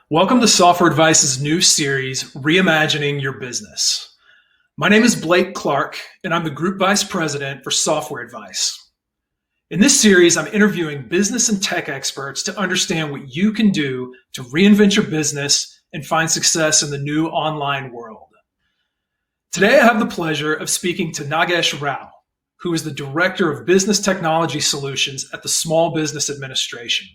Welcome to Software Advice's new series, Reimagining Your Business. My name is Blake Clark, and I'm the Group Vice President for Software Advice. In this series, I'm interviewing business and tech experts to understand what you can do to reinvent your business and find success in the new online world. Today, I have the pleasure of speaking to Nagesh Rao, who is the Director of Business Technology Solutions at the Small Business Administration.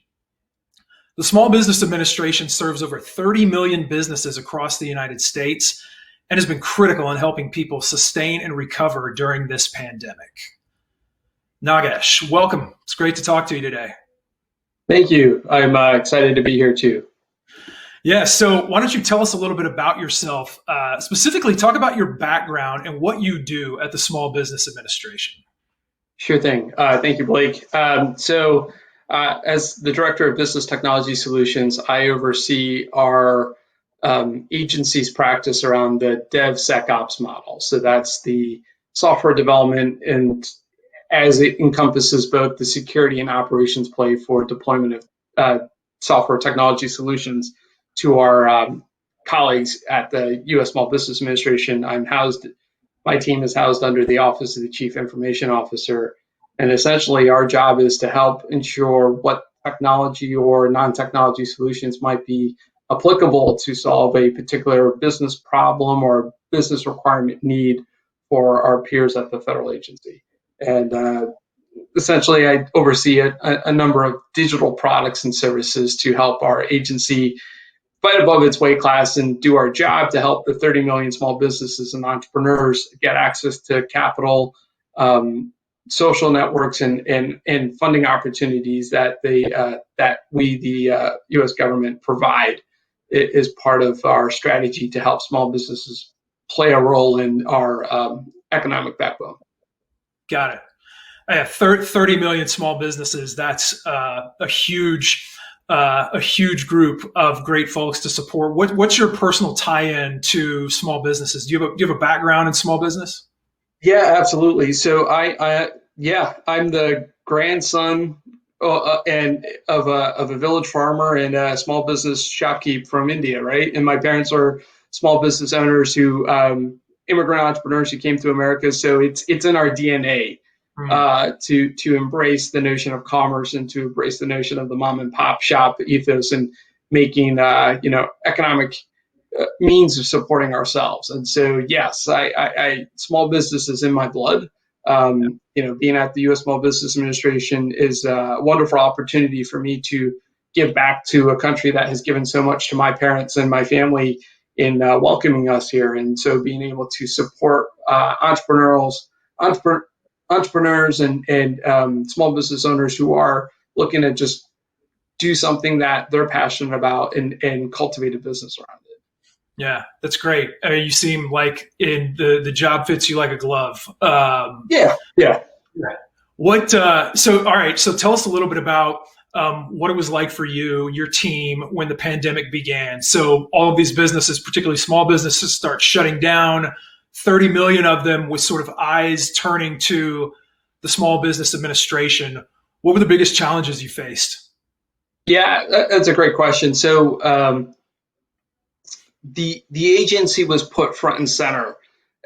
The Small Business Administration serves over 30 million businesses across the United States and has been critical in helping people sustain and recover during this pandemic. Nagesh, welcome. It's great to talk to you today. Thank you. I'm excited to be here too. Yeah, so why don't you tell us a little bit about yourself, specifically talk about your background and what you do at the Small Business Administration. Sure thing. Thank you, Blake. As the Director of Business Technology Solutions, I oversee our agency's practice around the DevSecOps model. So that's the software development, and as it encompasses both the security and operations play for deployment of software technology solutions to our colleagues at the U.S. Small Business Administration. My team is housed under the Office of the Chief Information Officer. And essentially, our job is to help ensure what technology or non-technology solutions might be applicable to solve a particular business problem or business requirement need for our peers at the federal agency. And essentially, I oversee a number of digital products and services to help our agency fight above its weight class and do our job to help the 30 million small businesses and entrepreneurs get access to capital, social networks, and funding opportunities that we, the U.S. government, provide. It is part of our strategy to help small businesses play a role in our economic backbone. Got it. I have 30 million small businesses. That's a huge group of great folks to support. What's your personal tie-in to small businesses? Do you have a background in small business? Yeah, absolutely. So I'm the grandson and of a village farmer and a small business shopkeep from India, right? And my parents are small business owners who immigrant entrepreneurs who came to America. So it's in our DNA to embrace the notion of commerce and to embrace the notion of the mom and pop shop ethos and making economic means of supporting ourselves. And so, yes, I small business is in my blood. Being at the U.S. Small Business Administration is a wonderful opportunity for me to give back to a country that has given so much to my parents and my family in welcoming us here. And so being able to support entrepreneurs and small business owners who are looking to just do something that they're passionate about and cultivate a business around it. Yeah, that's great. I mean, you seem like the job fits you like a glove. Yeah. So all right. So tell us a little bit about what it was like for you, your team, when the pandemic began. So all of these businesses, particularly small businesses, start shutting down. 30 million of them with sort of eyes turning to the Small Business Administration. What were the biggest challenges you faced? Yeah, that's a great question. So the agency was put front and center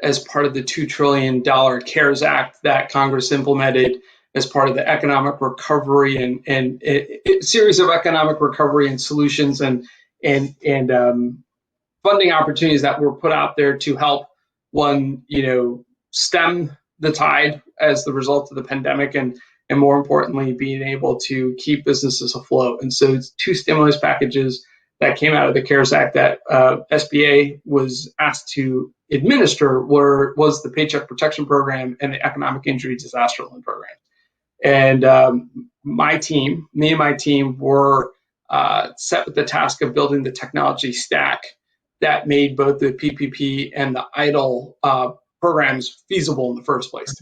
as part of the $2 trillion CARES Act that Congress implemented as part of the economic recovery and a series of economic recovery and solutions and funding opportunities that were put out there to help stem the tide as the result of the pandemic and more importantly, being able to keep businesses afloat. And so it's two stimulus packages that came out of the CARES Act that SBA was asked to administer was the Paycheck Protection Program and the Economic Injury Disaster Loan Program. And me and my team were set with the task of building the technology stack that made both the PPP and the EIDL programs feasible in the first place,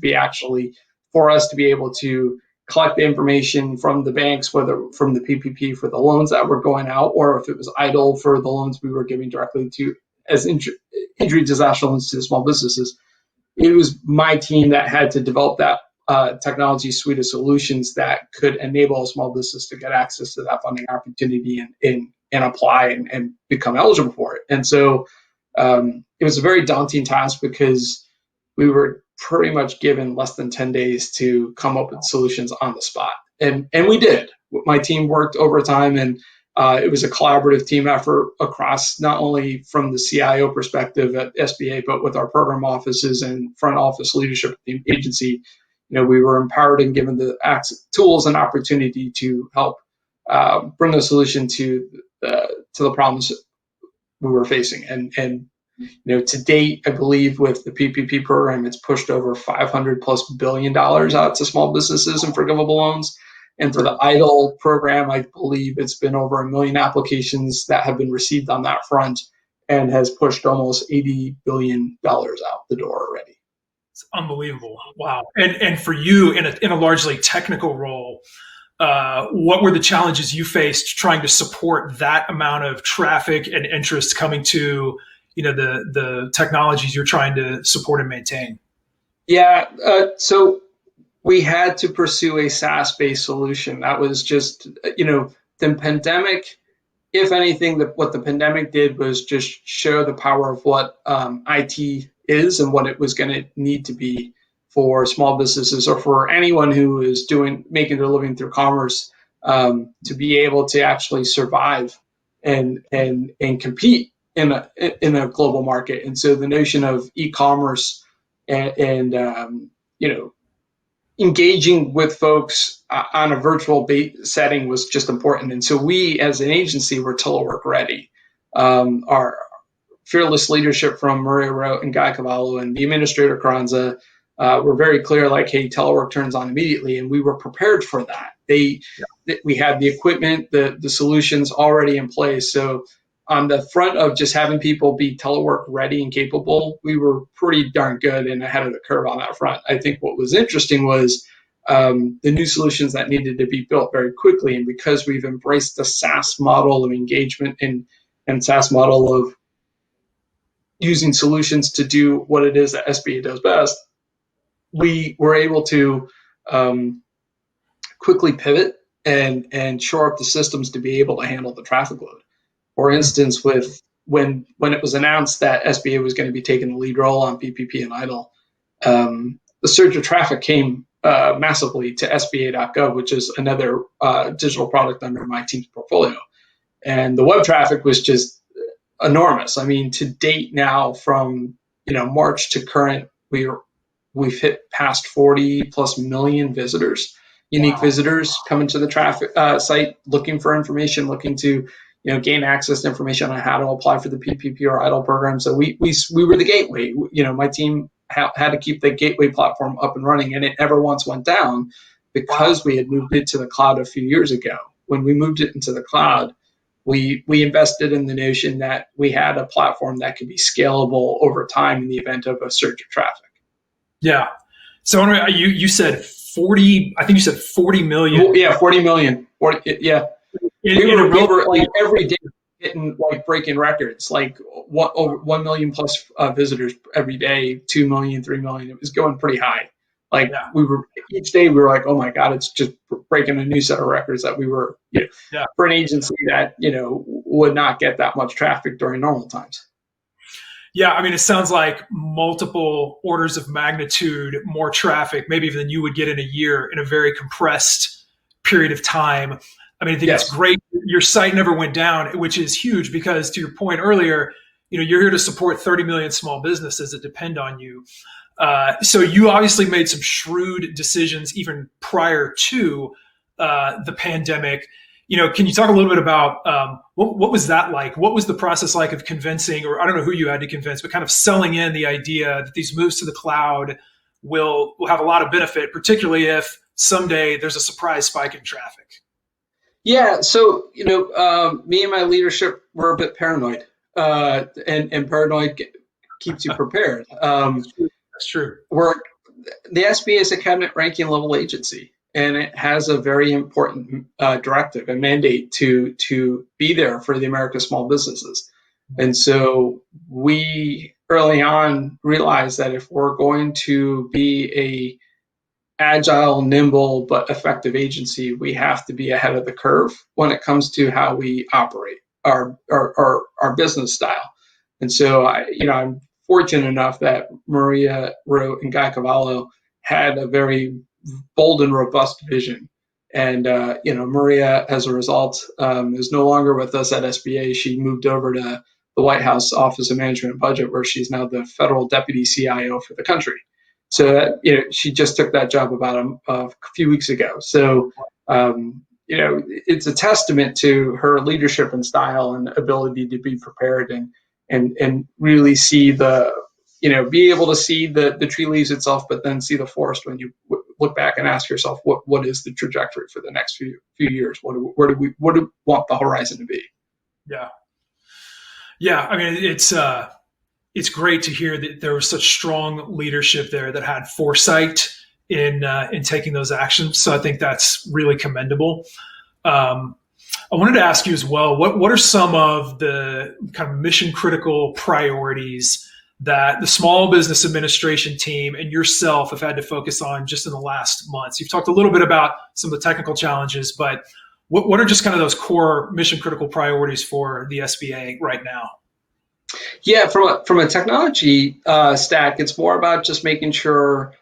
for us to be able to collect the information from the banks, whether from the PPP for the loans that were going out, or if it was EIDL for the loans we were giving directly to as injury disaster loans to the small businesses. It was my team that had to develop that technology suite of solutions that could enable a small business to get access to that funding opportunity and and apply and become eligible for it. And so it was a very daunting task because we were pretty much given less than 10 days to come up with solutions on the spot. And we did. My team worked overtime, and it was a collaborative team effort across, not only from the CIO perspective at SBA, but with our program offices and front office leadership of the agency. We were empowered and given the tools and opportunity to help bring a solution to the problems we were facing. And to date, I believe with the PPP program, it's pushed over $500+ billion out to small businesses and forgivable loans. And for the EIDL program, I believe it's been over 1 million applications that have been received on that front, and has pushed almost $80 billion out the door already. It's unbelievable. Wow. And for you in a largely technical role, what were the challenges you faced trying to support that amount of traffic and interest coming to the technologies you're trying to support and maintain? Yeah, so we had to pursue a SaaS-based solution. That was just, the pandemic, if anything, what the pandemic did was just show the power of what IT is and what it was going to need to be for small businesses, or for anyone who is making their living through commerce, to be able to actually survive and compete in a global market. And so the notion of e-commerce and engaging with folks on a virtual setting was just important. And so we, as an agency, were telework ready. Our fearless leadership from Maria Rowe and Guy Cavallo and the administrator Carranza were very clear, like, hey, telework turns on immediately. And we were prepared for that. We had the equipment, the solutions already in place. So on the front of just having people be telework ready and capable, we were pretty darn good and ahead of the curve on that front. I think what was interesting was the new solutions that needed to be built very quickly. And because we've embraced the SaaS model of engagement and SaaS model of using solutions to do what it is that SBA does best, we were able to quickly pivot and shore up the systems to be able to handle the traffic load. For instance, when it was announced that SBA was going to be taking the lead role on PPP and EIDL, the surge of traffic came massively to SBA.gov, which is another digital product under my team's portfolio. And the web traffic was just enormous. I mean, to date now, from March to current, we've hit past 40+ million visitors, unique visitors coming to the traffic site, looking for information, looking to gain access to information on how to apply for the PPP or EIDL program. So we were the gateway. My team had to keep the gateway platform up and running, and it never once went down because we had moved it to the cloud a few years ago. When we moved it into the cloud, we invested in the notion that we had a platform that could be scalable over time in the event of a surge of traffic. Yeah. So you said 40. I think you said 40 million. Yeah, 40 million. 40, yeah. We were like every day hitting, like, breaking records, like over 1 million plus visitors every day, 2 million, 3 million. It was going pretty high. Like, each day we were like, oh my God, it's just breaking a new set of records that we were, for an agency that, would not get that much traffic during normal times. Yeah, I mean, it sounds like multiple orders of magnitude more traffic, maybe even than you would get in a year, in a very compressed period of time. I mean, I think it's great. Your site never went down, which is huge, because to your point earlier, you're here to support 30 million small businesses that depend on you. So you obviously made some shrewd decisions even prior to the pandemic. Can you talk a little bit about what was that like? What was the process like of convincing, or I don't know who you had to convince, but kind of selling in the idea that these moves to the cloud will have a lot of benefit, particularly if someday there's a surprise spike in traffic? Yeah, so me and my leadership were a bit paranoid, and paranoid keeps you prepared. That's true. The SBA is a cabinet ranking level agency, and it has a very important directive and mandate to be there for the American small businesses. And so we early on realized that if we're going to be a agile, nimble, but effective agency, we have to be ahead of the curve when it comes to how we operate. our business style. And so I'm fortunate enough that Maria wrote and Guy Cavallo had a very bold and robust vision. And Maria, as a result, is no longer with us at SBA. She moved over to the White House Office of Management and Budget, where she's now the federal deputy CIO for the country. So she just took that job about a few weeks ago. So it's a testament to her leadership and style and ability to be prepared and really see be able to see the tree leaves itself, but then see the forest when you look back and ask yourself, what is the trajectory for the next few years? What do we want the horizon to be? Yeah. Yeah. I mean, it's great to hear that there was such strong leadership there that had foresight in taking those actions. So I think that's really commendable. I wanted to ask you as well, what are some of the kind of mission critical priorities that the Small Business Administration team and yourself have had to focus on just in the last months? You've talked a little bit about some of the technical challenges, but what are just kind of those core mission critical priorities for the SBA right now? Yeah, from a technology stack, it's more about just making sure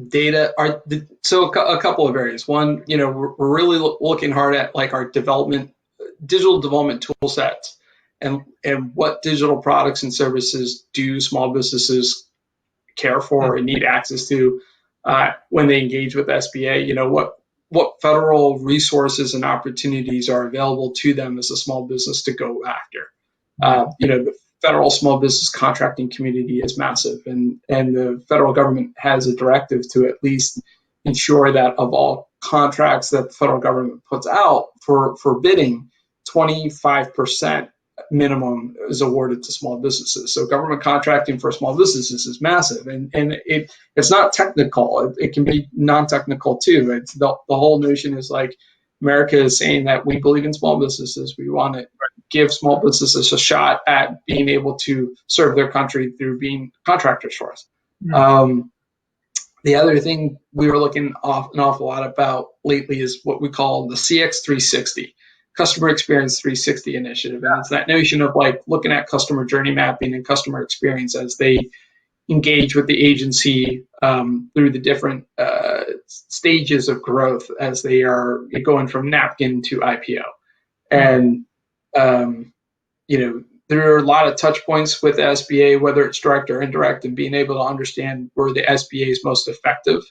data are so a couple of areas. One, we're really looking hard at like our digital development tool sets and what digital products and services do small businesses care for and need access to when they engage with SBA. What federal resources and opportunities are available to them as a small business to go after. The federal small business contracting community is massive, and the federal government has a directive to at least ensure that of all contracts that the federal government puts out for bidding, 25% minimum is awarded to small businesses. So government contracting for small businesses is massive, and it's not technical. It can be non-technical too. It's the whole notion is like America is saying that we believe in small businesses. We want to give small businesses a shot at being able to serve their country through being contractors for us. Mm-hmm. The other thing we were looking an awful lot about lately is what we call the CX 360, Customer Experience 360 initiative. And it's that notion of like looking at customer journey mapping and customer experience as they engage with the agency through the different stages of growth as they are going from napkin to IPO. And there are a lot of touch points with the SBA, whether it's direct or indirect, and being able to understand where the SBA is most effective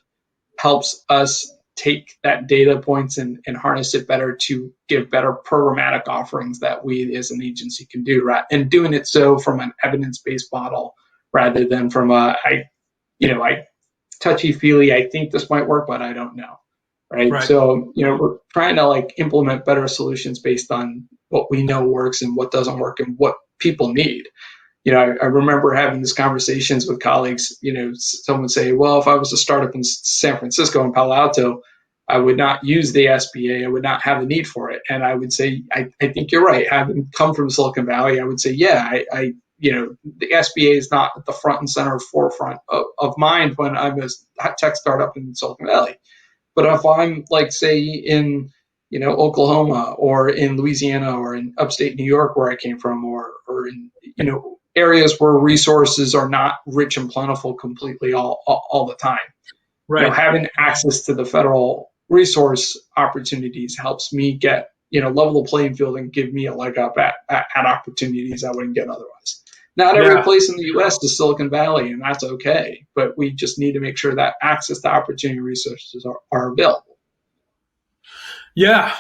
helps us take that data points and harness it better to give better programmatic offerings that we as an agency can do, right? And doing it so from an evidence-based model rather than from I touchy-feely, I think this might work, but I don't know. Right. So, we're trying to like implement better solutions based on what we know works and what doesn't work and what people need. I remember having these conversations with colleagues. Someone would say, well, if I was a startup in San Francisco and Palo Alto, I would not use the SBA. I would not have a need for it. And I would say, I think you're right. Having come from Silicon Valley, I would say, yeah, the SBA is not at the front and center forefront of mind when I'm a tech startup in Silicon Valley. But if I'm like, say, in Oklahoma or in Louisiana or in upstate New York where I came from, or in areas where resources are not rich and plentiful completely all the time, right? Having access to the federal resource opportunities helps me get level the playing field and give me a leg up at opportunities I wouldn't get otherwise. Not every place in the U.S. is Silicon Valley, and that's okay. But we just need to make sure that access to opportunity resources are available. Yeah,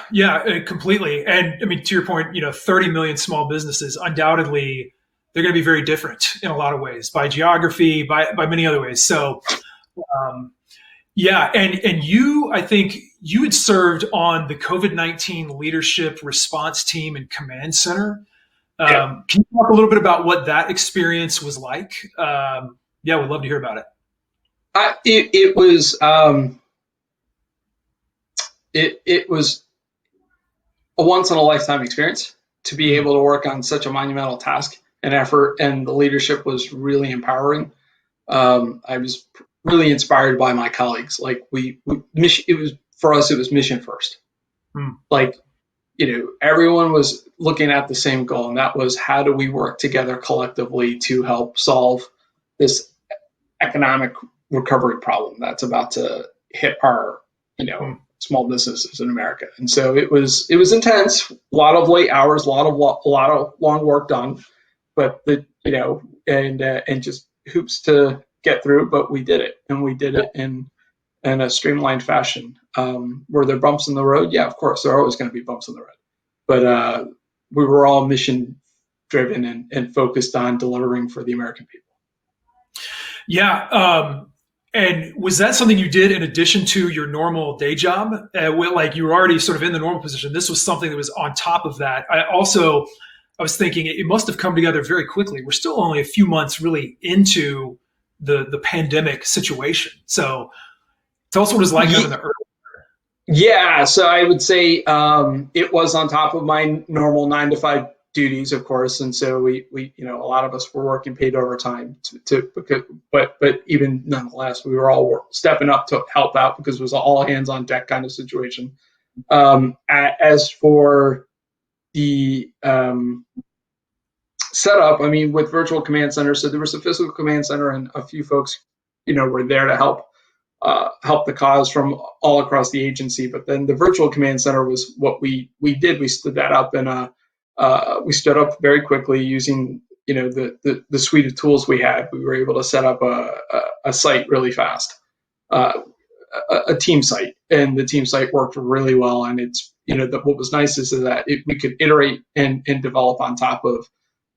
completely. And I mean, to your point, 30 million small businesses, undoubtedly, they're going to be very different in a lot of ways, by geography, by many other ways. So, and you, I think you had served on the COVID-19 leadership response team and command center. Can you talk a little bit about what that experience was like? We'd love to hear about it. It was a once in a lifetime experience to be able to work on such a monumental task and effort, and the leadership was really empowering. I was really inspired by my colleagues. Like it was for us, it was mission first. Like, everyone was looking at the same goal, and that was how do we work together collectively to help solve this economic recovery problem that's about to hit our, small businesses in America. And so it was intense, a lot of late hours, a lot of long work done, but and just hoops to get through, but we did it, and we did it in a streamlined fashion. Were there bumps in the road? Yeah, of course, there are always going to be bumps in the road, but we were all mission driven and focused on delivering for the American people. Yeah. And was that something you did in addition to your normal day job? Like you were already sort of in the normal position. This was something that was on top of that. I was thinking it must have come together very quickly. We're still only a few months really into the pandemic situation. So tell us what it was like having the early. Yeah, so I would say it was on top of my normal 9 to 5 duties, of course, and so we a lot of us were working paid overtime but even nonetheless, we were all stepping up to help out because it was all hands on deck kind of situation. As for the setup, I mean, with virtual command center, so there was a physical command center, and a few folks, were there to help the cause from all across the agency. But then the virtual command center was what we did. We stood that up, and we stood up very quickly using the suite of tools we had. We were able to set up a site really fast, a team site, and the team site worked really well. And it's what was nice is that we could iterate and develop on top of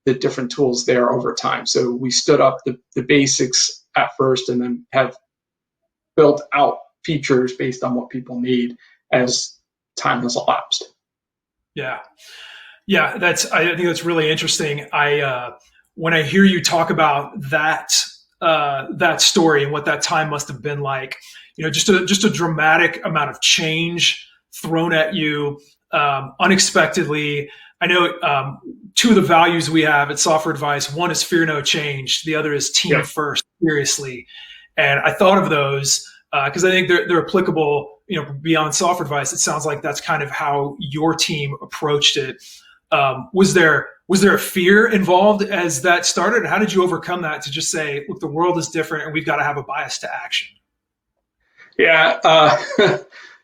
the different tools there over time. So we stood up the basics at first, and then have built out features based on what people need as time has elapsed. Yeah. Yeah, I think that's really interesting. When I hear you talk about that story and what that time must have been like, just a dramatic amount of change thrown at you unexpectedly. I know two of the values we have at Software Advice, one is fear no change, the other is team first, seriously. And I thought of those because I think they're applicable, beyond Software Advice. It sounds like that's kind of how your team approached it. Was there a fear involved as that started? How did you overcome that to just say, look, the world is different and we've got to have a bias to action? Yeah.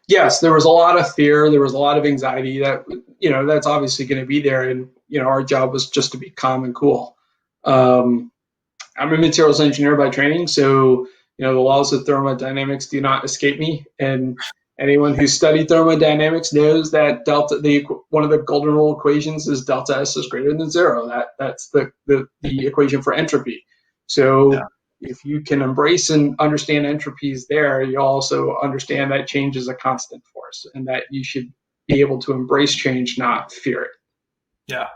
Yes, there was a lot of fear. There was a lot of anxiety that, that's obviously going to be there. And, our job was just to be calm and cool. I'm a materials engineer by training. So, the laws of thermodynamics do not escape me. And anyone who's studied thermodynamics knows that one of the golden rule equations is delta S is greater than zero. That's the equation for entropy. So if you can embrace and understand entropies there, you also understand that change is a constant force, and that you should be able to embrace change, not fear it. Yeah.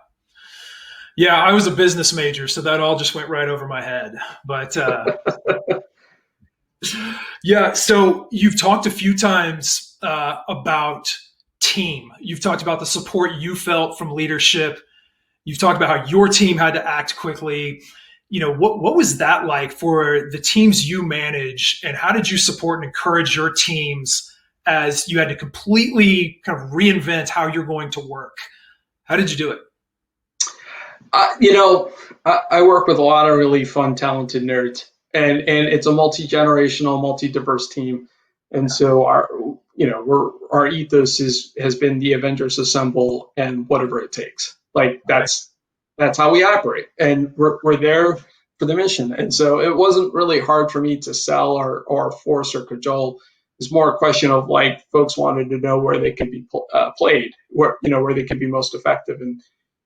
Yeah, I was a business major, so that all just went right over my head. But yeah, so you've talked a few times about team. You've talked about the support you felt from leadership. You've talked about how your team had to act quickly. What was that like for the teams you manage, and how did you support and encourage your teams as you had to completely kind of reinvent how you're going to work? How did you do it? I work with a lot of really fun, talented nerds, and it's a multi-generational, multi-diverse team. And so our ethos has been the Avengers assemble and whatever it takes. Like that's how we operate, and we're there for the mission. And so it wasn't really hard for me to sell or force or cajole. It's more a question of like folks wanted to know where they could be played, where they could be most effective. And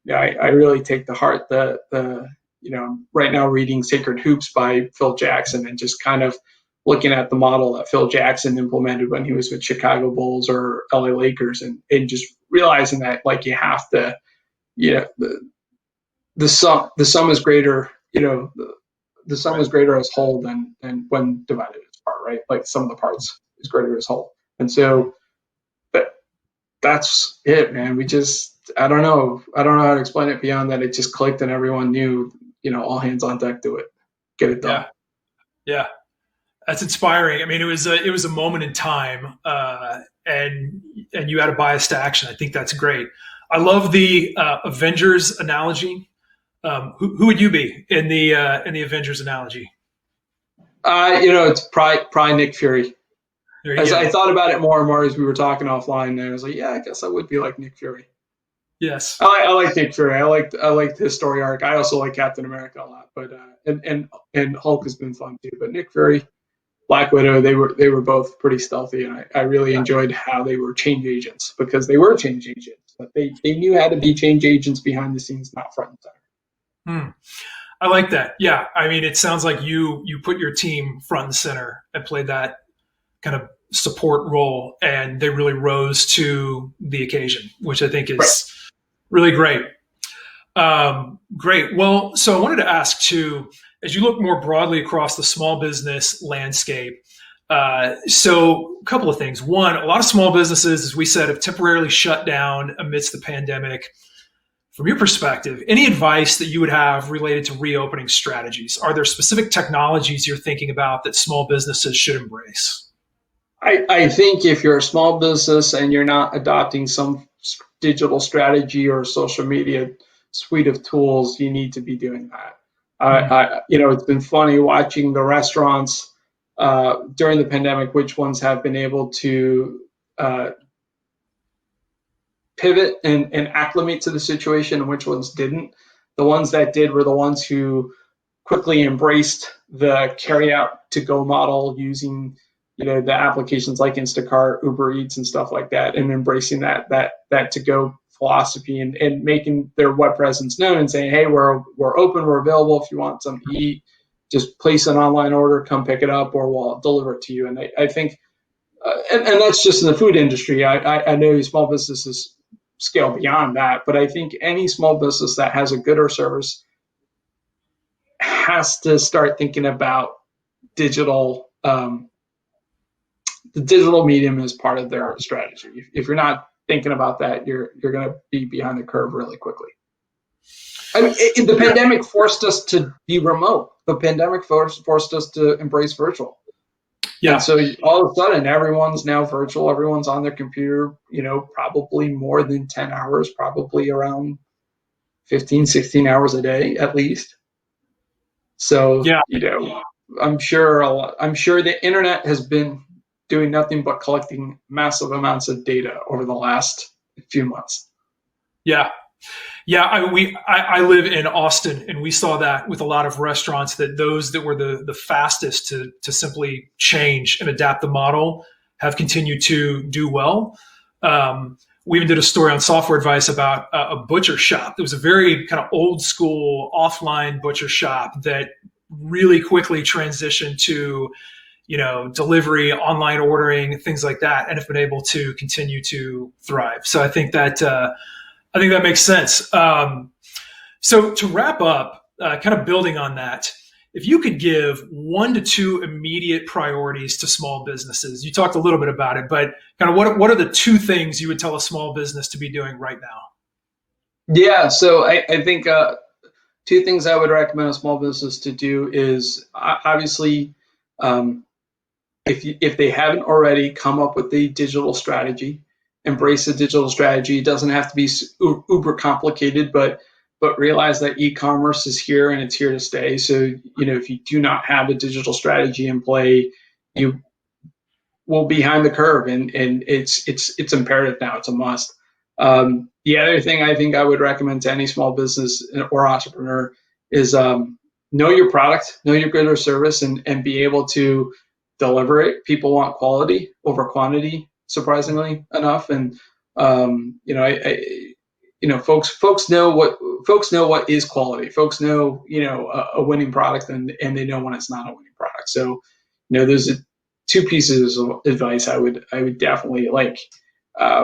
I really take to heart the right now reading Sacred Hoops by Phil Jackson, and just kind of looking at the model that Phil Jackson implemented when he was with Chicago Bulls or LA Lakers, and just realizing that like you have to, the sum is greater, the sum is greater as whole than when divided as part, right? Like the sum of the parts is greater as whole. And so that's it, man. I don't know how to explain it beyond that. It just clicked, and everyone knew, all hands on deck, do it, get it done. Yeah. That's inspiring. I mean, it was a moment in time, and you had a bias to action. I think that's great. I love the Avengers analogy. Who would you be in the Avengers analogy? It's probably Nick Fury. There you As go. I thought about it more and more as we were talking offline, and I was like, yeah, I guess I would be like Nick Fury. Yes. I like Nick Fury. I liked his story arc. I also like Captain America a lot, but and Hulk has been fun too. But Nick Fury, Black Widow, they were both pretty stealthy, and I really enjoyed how they were change agents because they were change agents, but they knew how to be change agents behind the scenes, not front and center. Hmm. I like that. Yeah. I mean, it sounds like you put your team front and center and played that kind of support role, and they really rose to the occasion, which I think Right. is really great. Great. Well, so I wanted to ask too, as you look more broadly across the small business landscape, so a couple of things. One, a lot of small businesses, as we said, have temporarily shut down amidst the pandemic. From your perspective, any advice that you would have related to reopening strategies? Are there specific technologies you're thinking about that small businesses should embrace? I think if you're a small business and you're not adopting some digital strategy or social media suite of tools, you need to be doing that. Hmm. It's been funny watching the restaurants during the pandemic, which ones have been able to uh, pivot and acclimate to the situation and which ones didn't. The ones that did were the ones who quickly embraced the carry out to go model using the applications like Instacart, Uber Eats, and stuff like that, and embracing that to go philosophy and making their web presence known and saying, hey, we're open, we're available. If you want something to eat, just place an online order, come pick it up, or we'll deliver it to you. And I think, and that's just in the food industry. I know small businesses scale beyond that, but I think any small business that has a good or service has to start thinking about digital the digital medium as part of their strategy. If you're not thinking about that, you're going to be behind the curve really quickly. I mean, the pandemic forced us to be remote. The pandemic forced us to embrace virtual. And Yeah. so all of a sudden, everyone's now virtual. Everyone's on their computer, probably more than 10 hours, probably around 15, 16 hours a day at least. So, Yeah. I'm sure the internet has been doing nothing but collecting massive amounts of data over the last few months. Yeah. Yeah, I live in Austin, and we saw that with a lot of restaurants that those that were the fastest to simply change and adapt the model have continued to do well. We even did a story on Software Advice about a butcher shop. It was a very kind of old school offline butcher shop that really quickly transitioned to delivery, online ordering, things like that, and have been able to continue to thrive. So I think that makes sense. So to wrap up, kind of building on that, if you could give 1 to 2 immediate priorities to small businesses, you talked a little bit about it, but kind of what are the 2 things you would tell a small business to be doing right now? Yeah, so I think 2 things I would recommend a small business to do is obviously um, if they haven't already come up with a digital strategy, embrace the digital strategy. It doesn't have to be uber complicated, but realize that e-commerce is here and it's here to stay. So if you do not have a digital strategy in play, you will be behind the curve, and it's imperative now. It's a must. The other thing I think I would recommend to any small business or entrepreneur is know your product, know your good or service, and be able to deliver it. People want quality over quantity, surprisingly enough, and folks know what is quality. Folks know a winning product, and they know when it's not a winning product. So there's 2 pieces of advice I would definitely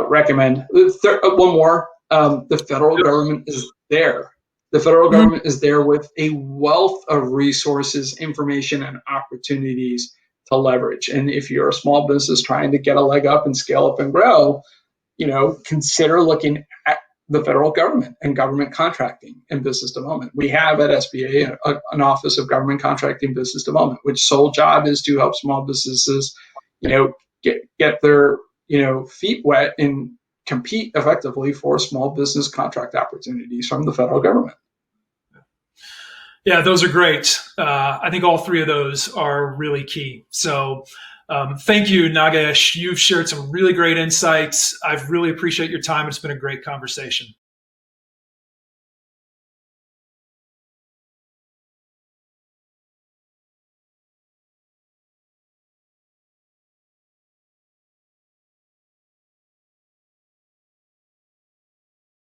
recommend. One more. The federal government is there. The federal Mhm. government is there with a wealth of resources, information, and opportunities to leverage. And if you're a small business trying to get a leg up and scale up and grow, consider looking at the federal government and government contracting and business development. We have at SBA an Office of Government Contracting and Business Development, which sole job is to help small businesses, get their, feet wet and compete effectively for small business contract opportunities from the federal government. Yeah, those are great. I think all three of those are really key. So thank you, Nagesh. You've shared some really great insights. I really appreciate your time. It's been a great conversation.